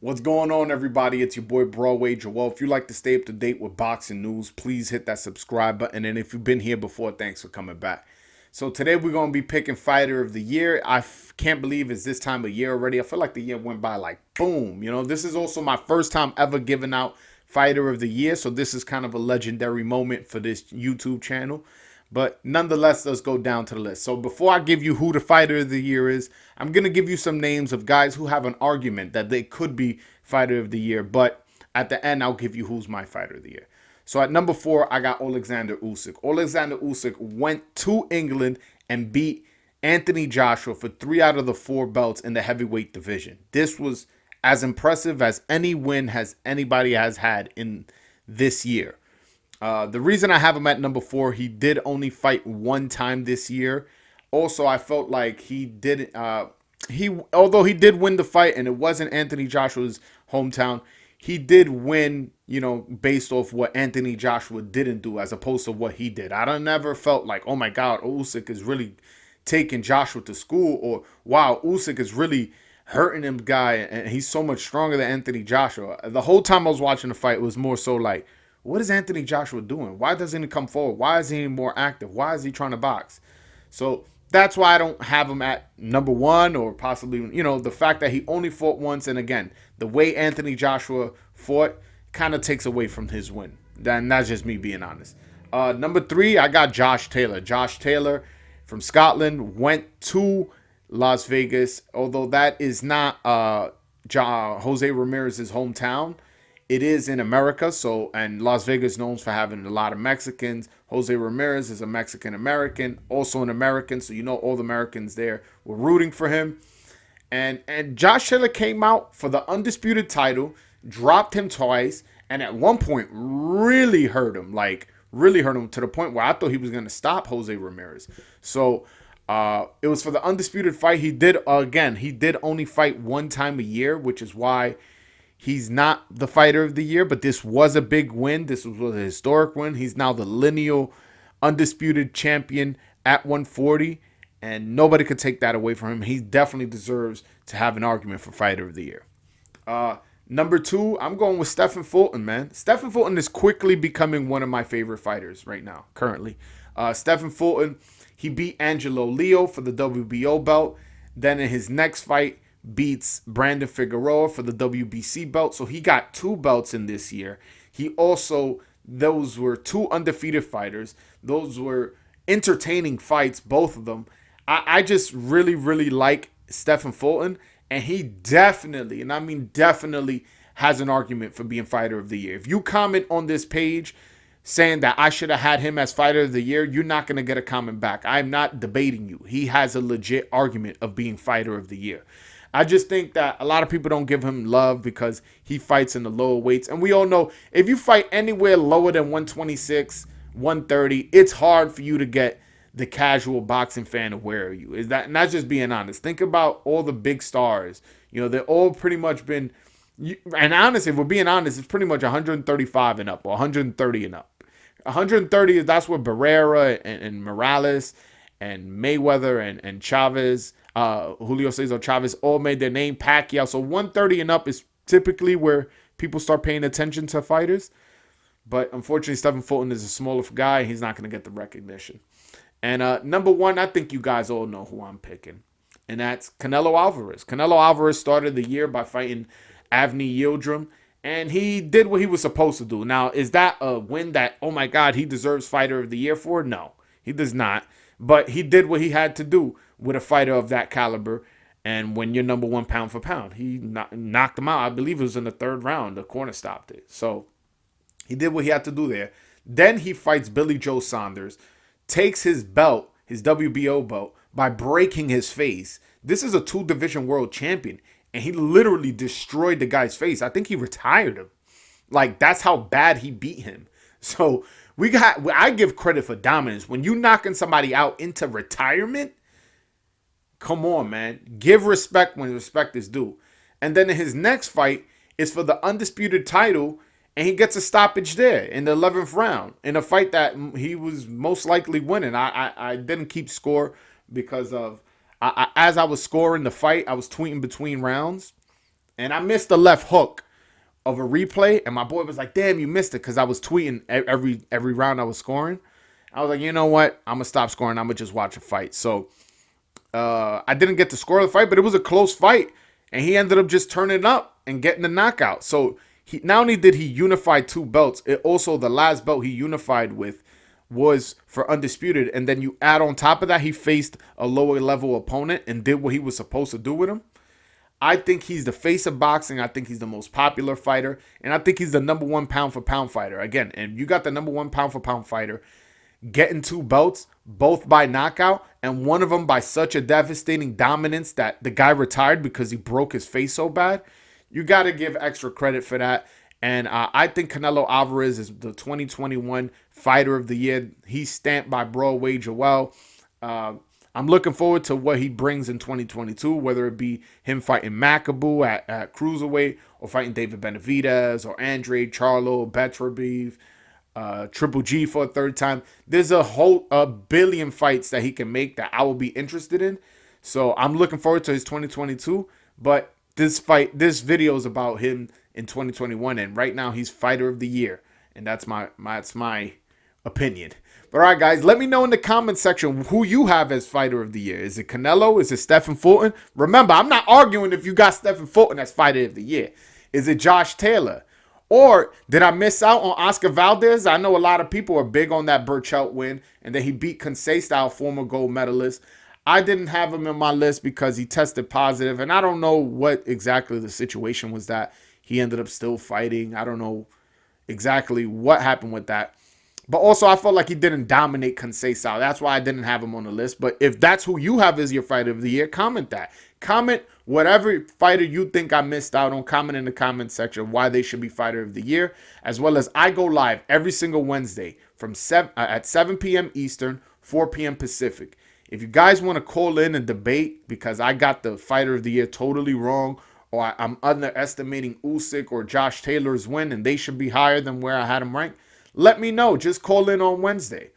What's going on, everybody? It's your boy Broadway Joel. If you like to stay up to date with boxing news, please hit that subscribe button. And if you've been here before, thanks for coming back. So today we're going to be picking Fighter of the Year. Can't believe it's this time of year already. I feel like the year went by like boom. This is also my first time ever giving out Fighter of the Year. So this is kind of a legendary moment for this YouTube channel. But nonetheless, let's go down to the list. So before I give you who the Fighter of the Year is, I'm going to give you some names of guys who have an argument that they could be Fighter of the Year. But at the end, I'll give you who's my Fighter of the Year. So at number 4, I got Oleksandr Usyk. Oleksandr Usyk went to England and beat Anthony Joshua for 3 out of the 4 belts in the heavyweight division. This was as impressive as any win has anybody has had in this year. The reason I have him at number 4, he did only fight one time this year. Also, I felt like he did. Although he did win the fight, and it wasn't Anthony Joshua's hometown, he did win. Based off what Anthony Joshua didn't do, as opposed to what he did. I don't never felt like, oh my God, Usyk is really taking Joshua to school, or wow, Usyk is really hurting him, guy, and he's so much stronger than Anthony Joshua. The whole time I was watching the fight, it was more so like, what is Anthony Joshua doing? Why doesn't he come forward? Why is he more active? Why is he trying to box? So that's why I don't have him at number 1, or possibly, the fact that he only fought once. And again, the way Anthony Joshua fought kind of takes away from his win. And that's just me being honest. Number 3, I got Josh Taylor. Josh Taylor from Scotland went to Las Vegas, although that is not Jose Ramirez's hometown. It is in America, and Las Vegas is known for having a lot of Mexicans. Jose Ramirez is a Mexican-American, also an American, so all the Americans there were rooting for him. And Josh Taylor came out for the Undisputed title, dropped him twice, and at one point really hurt him, to the point where I thought he was going to stop Jose Ramirez. So it was for the Undisputed fight. He did only fight one time a year, which is why he's not the Fighter of the Year, but this was a big win. This was a historic win. He's now the lineal Undisputed champion at 140, and nobody could take that away from him. He definitely deserves to have an argument for Fighter of the Year. Number 2, I'm going with Stefan Fulton, man. Stefan Fulton is quickly becoming one of my favorite fighters right now, currently. Stefan Fulton, he beat Angelo Leo for the WBO belt. Then in his next fight, beats Brandon Figueroa for the WBC belt. So he got 2 belts in this year. Those were 2 undefeated fighters. Those were entertaining fights, both of them. I just really, really like Stefan Fulton. And he definitely, and I mean definitely, has an argument for being Fighter of the Year. If you comment on this page saying that I should have had him as Fighter of the Year, you're not going to get a comment back. I'm not debating you. He has a legit argument of being Fighter of the Year. I just think that a lot of people don't give him love because he fights in the lower weights. And we all know if you fight anywhere lower than 126, 130, it's hard for you to get the casual boxing fan aware of you. Is that, and that's just being honest. Think about all the big stars. They're all pretty much been, and honestly, if we're being honest, it's pretty much 135 and up or 130 and up. 130, that's where Barrera and Morales and Mayweather and Chavez, Julio Cesar Chavez, all made their name. Pacquiao. So 130 and up is typically where people start paying attention to fighters. But unfortunately, Stephen Fulton is a smaller guy. He's not going to get the recognition. And number 1, I think you guys all know who I'm picking. And that's Canelo Alvarez. Canelo Alvarez started the year by fighting Avni Yildirim. And he did what he was supposed to do. Now, is that a win that, oh my God, he deserves Fighter of the Year for? No, he does not. But he did what he had to do with a fighter of that caliber. And when you're number 1 pound for pound, he knocked him out. I believe it was in the 3rd round. The corner stopped it. So he did what he had to do there. Then he fights Billy Joe Saunders, takes his belt, his WBO belt, by breaking his face. This is a 2-division world champion, and he literally destroyed the guy's face. I think he retired him. That's how bad he beat him. So I give credit for dominance. When you knocking somebody out into retirement, come on, man. Give respect when respect is due. And then in his next fight is for the Undisputed title, and he gets a stoppage there in the 11th round in a fight that he was most likely winning. I didn't keep score because of as I was scoring the fight, I was tweeting between rounds. And I missed the left hook of a replay, and my boy was like, damn, you missed it, because I was tweeting every round I was scoring. I was like, you know what? I'm going to stop scoring. I'm going to just watch a fight. So I didn't get to score the fight, but it was a close fight. And he ended up just turning up and getting the knockout. So not only did he unify 2 belts, it also, the last belt he unified with was for Undisputed. And then you add on top of that, he faced a lower level opponent and did what he was supposed to do with him. I think he's the face of boxing. I think he's the most popular fighter. And I think he's the #1 pound for pound fighter. Again, and you got the #1 pound for pound fighter getting 2 belts, both by knockout, and one of them by such a devastating dominance that the guy retired because he broke his face so bad. You got to give extra credit for that. And I think Canelo Alvarez is the 2021 Fighter of the Year. He's stamped by Broadway Joel. I'm looking forward to what he brings in 2022, whether it be him fighting Makabu at Cruiserweight, or fighting David Benavidez, or Andre Charlo, Beterbiev, Triple G for a 3rd time. There's a billion fights that he can make that I will be interested in. So I'm looking forward to his 2022. But this video is about him in 2021, and right now he's Fighter of the Year, and that's my opinion. But all right, guys, let me know in the comment section who you have as Fighter of the Year. Is it Canelo? Is it Stefan Fulton? Remember, I'm not arguing if you got Stefan Fulton as Fighter of the Year. Is it Josh Taylor? Or did I miss out on Oscar Valdez? I know a lot of people are big on that Burchelt win, and that he beat Conceição, former gold medalist. I didn't have him in my list because he tested positive, and I don't know what exactly the situation was that he ended up still fighting. I don't know exactly what happened with that. But also, I felt like he didn't dominate Conceição. That's why I didn't have him on the list. But if that's who you have as your Fighter of the Year, comment that. Comment whatever fighter you think I missed out on. Comment in the comment section why they should be Fighter of the Year. As well as I go live every single Wednesday from at 7 p.m. Eastern, 4 p.m. Pacific. If you guys want to call in and debate because I got the Fighter of the Year totally wrong, or I'm underestimating Usyk or Josh Taylor's win and they should be higher than where I had them ranked, let me know. Just call in on Wednesday.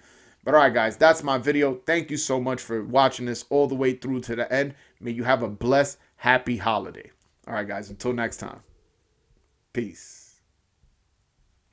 But all right, guys, that's my video. Thank you so much for watching this all the way through to the end. May you have a blessed, happy holiday. All right, guys, until next time. Peace.